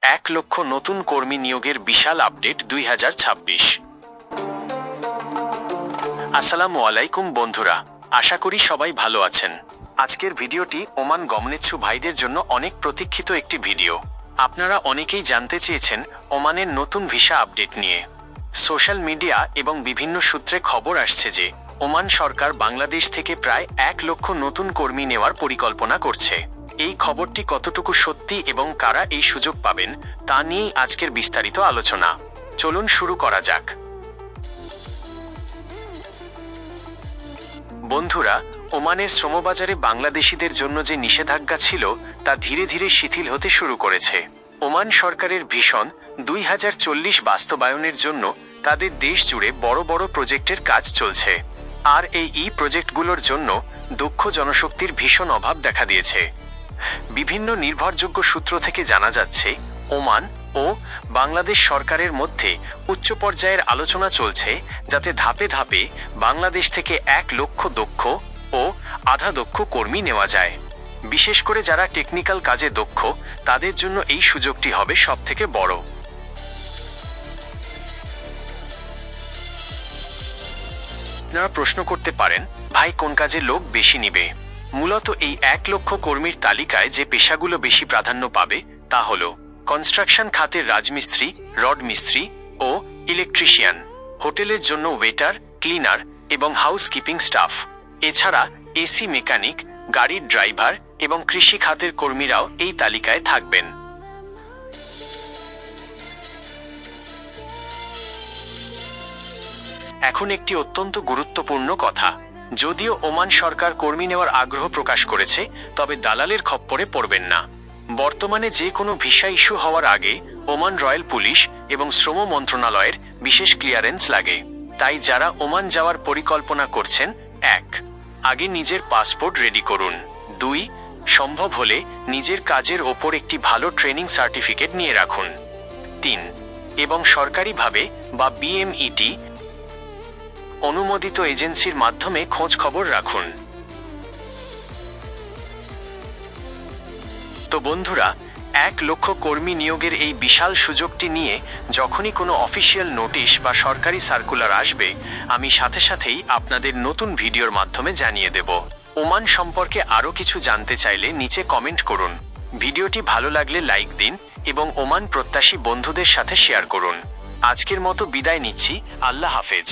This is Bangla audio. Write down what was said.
1 লক্ষ নতুন কর্মী নিয়োগের বিশাল আপডেট 2026। আসসালামু আলাইকুম বন্ধুরা, আশা করি সবাই ভালো আছেন। আজকের ভিডিওটি ওমান গমনেচ্ছু ভাইদের জন্য অনেক প্রতীক্ষিত একটি ভিডিও। আপনারা অনেকেই জানতে চেয়েছেন ওমানের নতুন ভিসা আপডেট নিয়ে। সোশ্যাল মিডিয়া এবং বিভিন্ন সূত্রে খবর আসছে যে ওমান সরকার বাংলাদেশ থেকে প্রায় 1 লক্ষ নতুন কর্মী নেওয়ার পরিকল্পনা করছে। এই খবরটি কতটুকু সত্যি এবং কারা এই সুযোগ পাবেন তা নিয়েই আজকের বিস্তারিত আলোচনা। চলুন শুরু করা যাক। বন্ধুরা, ওমানের শ্রমবাজারে বাংলাদেশিদের জন্য যে নিষেধাজ্ঞা ছিল তা ধীরে ধীরে শিথিল হতে শুরু করেছে। ওমান সরকারের ভিশন 2040 বাস্তবায়নের জন্য তাদের দেশ জুড়ে বড় বড় প্রজেক্টের কাজ চলছে। আর এই প্রজেক্টগুলোর জন্য দক্ষ জনশক্তির ভীষণ অভাব দেখা দিয়েছে। বিভিন্ন নির্ভরযোগ্য সূত্র থেকে জানা যাচ্ছে ওমান ও বাংলাদেশ সরকারের মধ্যে উচ্চ পর্যায়ের আলোচনা চলছে যাতে ধাপে ধাপে বাংলাদেশ থেকে 1 লক্ষ দক্ষ ও আধা দক্ষ কর্মী নেওয়া যায়। বিশেষ করে যারা টেকনিক্যাল কাজে দক্ষ তাদের জন্য এই সুযোগটি হবে সবথেকে বড়। আপনারা প্রশ্ন করতে পারেন, ভাই কোন কাজে লোক বেশি নিবে? মূলত এই 1 লক্ষ কর্মীর তালিকায় যে পেশাগুলো বেশি প্রাধান্য পাবে তা হল কনস্ট্রাকশন খাতের রাজমিস্ত্রি, রড মিস্ত্রি ও ইলেকট্রিশিয়ান, হোটেলের জন্য ওয়েটার, ক্লিনার এবং হাউসকিপিং স্টাফ। এছাড়া এসি মেকানিক, গাড়ির ড্রাইভার এবং কৃষি খাতের কর্মীরাও এই তালিকায় থাকবেন। এখন একটি অত্যন্ত গুরুত্বপূর্ণ কথা। যদিও ওমান সরকার কর্মী নেওয়ার আগ্রহ প্রকাশ করেছে, তবে দালালের খপ্পরে পড়বেন না। বর্তমানে যে কোনো ভিসা ইস্যু হওয়ার আগে ওমান রয়্যাল পুলিশ এবং শ্রম মন্ত্রণালয়ের বিশেষ ক্লিয়ারেন্স লাগে। তাই যারা ওমান যাওয়ার পরিকল্পনা করছেন, 1. আগে নিজের পাসপোর্ট রেডি করুন। 2. সম্ভব হলে নিজের কাজের ওপর একটি ভালো ট্রেনিং সার্টিফিকেট নিয়ে রাখুন। 3. এবং সরকারিভাবে বা BMET অনুমোদিত এজেন্সির মাধ্যমে খোঁজ খবর রাখুন। তো বন্ধুরা, 1 লক্ষ কর্মী নিয়োগের এই বিশাল সুযোগটি নিয়ে যখনই কোনো অফিসিয়াল নোটিশ বা সরকারি সার্কুলার আসবে, আমি সাথে সাথেই আপনাদের নতুন ভিডিওর মাধ্যমে জানিয়ে দেব। ওমান সম্পর্কে আরও কিছু জানতে চাইলে নিচে কমেন্ট করুন। ভিডিওটি ভালো লাগলে লাইক দিন এবং ওমান প্রত্যাশী বন্ধুদের সাথে শেয়ার করুন। আজকের মতো বিদায় নিচ্ছি। আল্লাহ হাফেজ।